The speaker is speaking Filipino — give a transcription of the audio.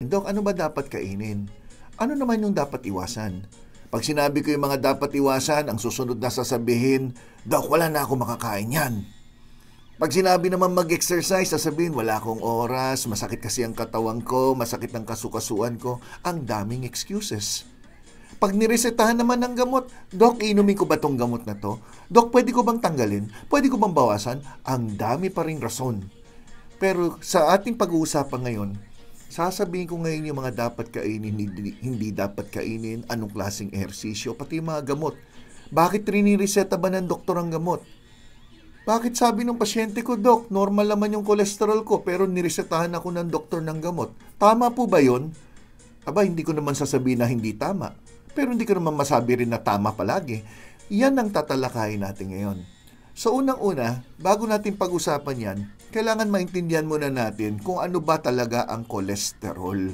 Dok, ano ba dapat kainin? Ano naman yung dapat iwasan? Pag sinabi ko yung mga dapat iwasan, ang susunod na sasabihin, Dok, wala na ako makakain yan. Pag sinabi naman mag-exercise, sasabihin, wala akong oras, masakit kasi ang katawan ko, masakit ang kasukasuan ko, ang daming excuses. Pag niresetahan naman ng gamot, Dok, inumin ko ba tong gamot na to? Dok, pwede ko bang tanggalin? Pwede ko bang bawasan? Ang dami pa ring rason. Pero sa ating pag-uusapan ngayon, sasabihin ko ngayon yung mga dapat kainin, hindi dapat kainin, anong klaseng ehersisyo, pati yung mga gamot. Bakit rinireseta ba ng doktor ang gamot? Bakit sabi ng pasyente ko, Dok, normal naman yung kolesterol ko pero niresetahan ako ng doktor ng gamot? Tama po ba yun? Aba, hindi ko naman sasabihin na hindi tama. Pero hindi ko naman masabi rin na tama palagi. Yan ang tatalakayin natin ngayon. So unang-una, bago natin pag-usapan yan, kailangan maintindihan muna natin kung ano ba talaga ang kolesterol.